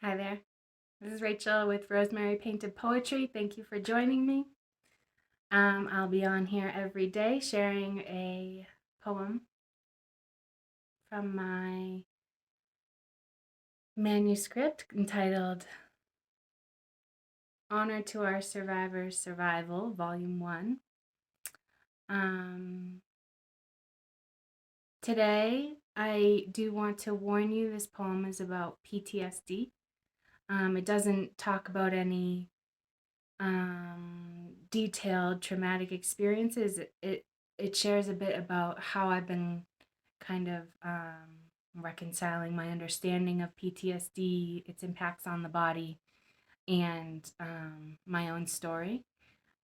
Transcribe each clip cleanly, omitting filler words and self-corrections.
Hi there. This is Rachel with Rosemary Painted Poetry. Thank you for joining me. I'll be on here every day sharing a poem from my manuscript entitled Honor to Our Survivors' Survival, Volume 1. Today, I do want to warn you this poem is about PTSD. It doesn't talk about any detailed traumatic experiences. It shares a bit about how I've been kind of reconciling my understanding of PTSD, its impacts on the body, and my own story.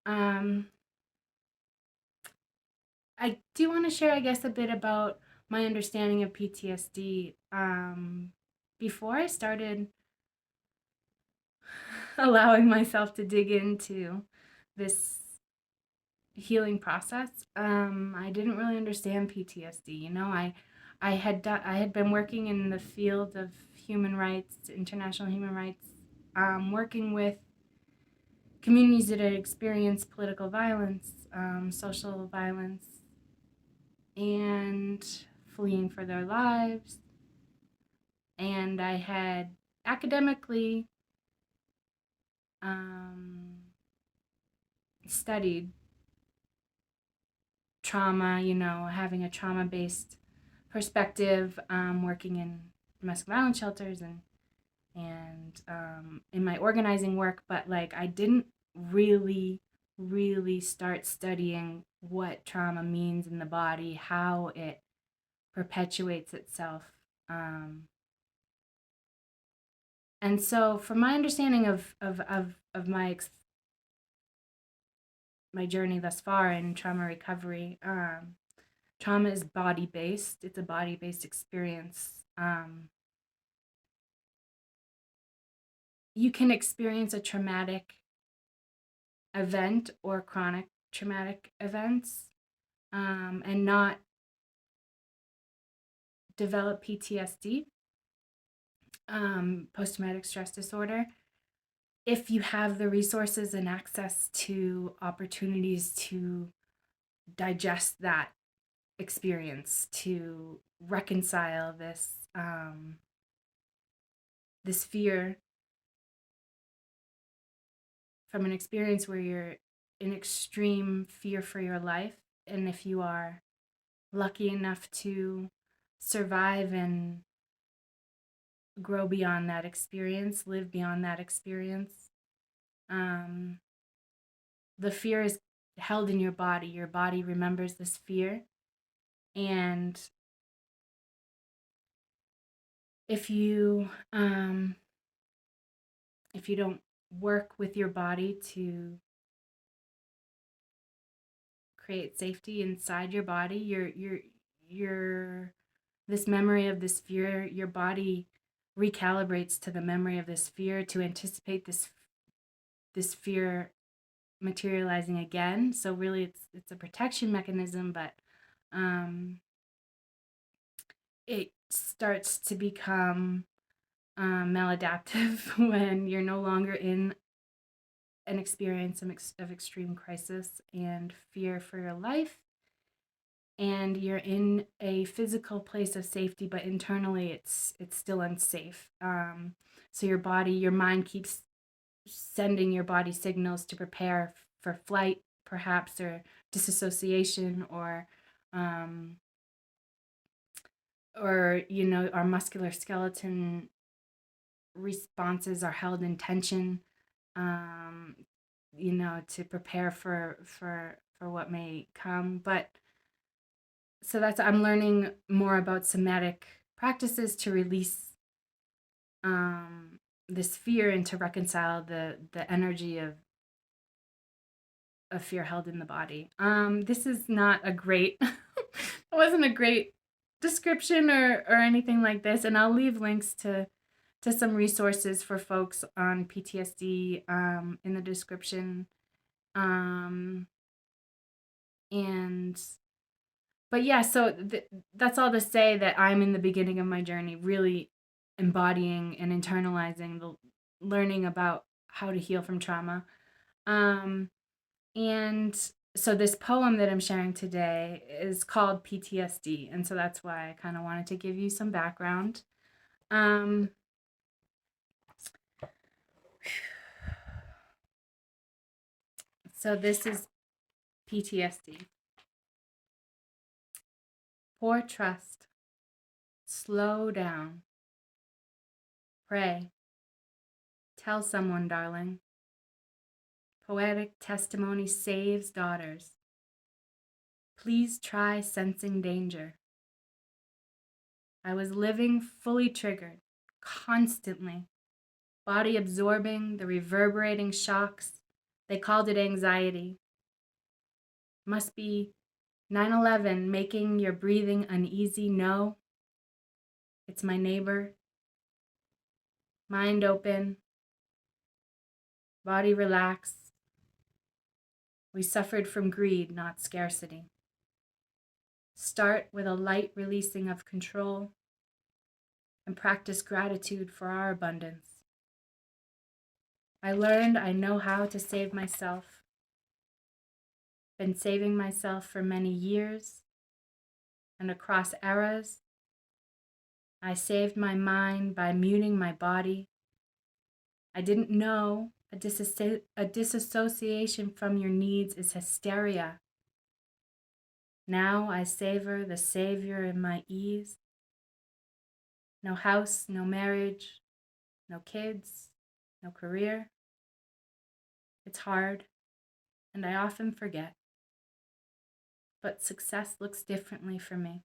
I do want to share, I guess, a bit about my understanding of PTSD. Before I started allowing myself to dig into this healing process, I didn't really understand PTSD. I had been working in the field of human rights, international human rights, working with communities that had experienced political violence, social violence, and fleeing for their lives. And I had academically studied trauma, having a trauma-based perspective, working in domestic violence shelters and in my organizing work, but like I didn't really start studying what trauma means in the body, how it perpetuates itself. And so from my understanding of my journey thus far in trauma recovery, trauma is body based. It's a body based experience. You can experience a traumatic event or chronic traumatic events and not develop PTSD, post traumatic stress disorder, if you have the resources and access to opportunities to digest that experience, to reconcile this fear from an experience where you're in extreme fear for your life. And if you are lucky enough to survive and grow beyond that experience, live beyond that experience, the fear is held in your body. Your body remembers this fear. And if you don't work with your body to create safety inside your body, your this memory of this fear, your body recalibrates to the memory of this fear to anticipate this fear materializing again. So really it's a protection mechanism, but it starts to become maladaptive when you're no longer in an experience of extreme crisis and fear for your life, and you're in a physical place of safety, but internally it's still unsafe. So your mind keeps sending your body signals to prepare for flight, perhaps, or disassociation, or our muscular skeleton responses are held in tension, to prepare for what may come. But so I'm learning more about somatic practices to release this fear and to reconcile the energy of fear held in the body. This is not a great, it wasn't a great description or anything like this, and I'll leave links to some resources for folks on PTSD in the description. But yeah, so that's all to say that I'm in the beginning of my journey, really embodying and internalizing the learning about how to heal from trauma. And so this poem that I'm sharing today is called PTSD, and so that's why I kind of wanted to give you some background. So this is PTSD. Pour trust. Slow down. Pray. Tell someone, darling. Poetic testimony saves daughters. Please try sensing danger. I was living fully triggered, constantly, body absorbing the reverberating shocks. They called it anxiety. Must be 9/11 making your breathing uneasy. No, it's my neighbor. Mind open, body relaxed. We suffered from greed, not scarcity. Start with a light releasing of control and practice gratitude for our abundance. I learned I know how to save myself. Been saving myself for many years and across eras. I saved my mind by muting my body. I didn't know a disassociation from your needs is hysteria. Now I savor the savior in my ease. No house, no marriage, no kids, no career. It's hard, and I often forget. But success looks differently for me.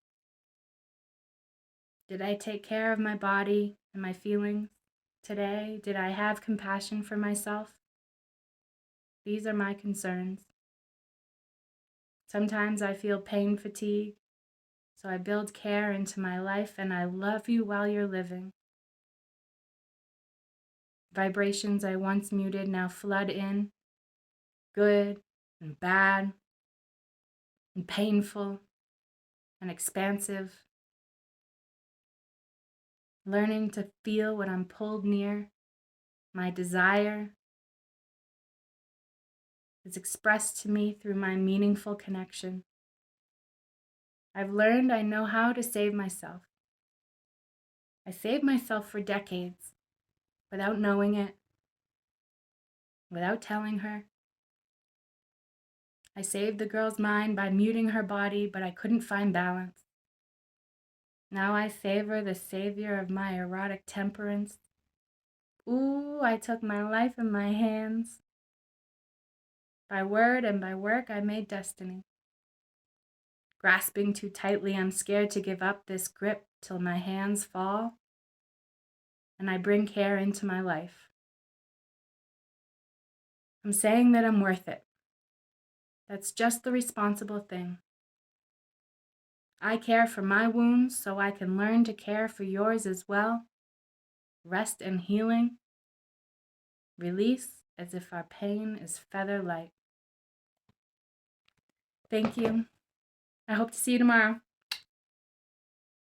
Did I take care of my body and my feelings today? Did I have compassion for myself? These are my concerns. Sometimes I feel pain fatigue, so I build care into my life, and I love you while you're living. Vibrations I once muted now flood in, good and bad and painful and expansive. Learning to feel what I'm pulled near, my desire is expressed to me through my meaningful connection. I've learned I know how to save myself. I saved myself for decades without knowing it, without telling her. I saved the girl's mind by muting her body, but I couldn't find balance. Now I savor the savior of my erotic temperance. Ooh, I took my life in my hands. By word and by work, I made destiny. Grasping too tightly, I'm scared to give up this grip till my hands fall and I bring care into my life. I'm saying that I'm worth it. That's just the responsible thing. I care for my wounds so I can learn to care for yours as well. Rest and healing. Release as if our pain is feather light. Thank you. I hope to see you tomorrow.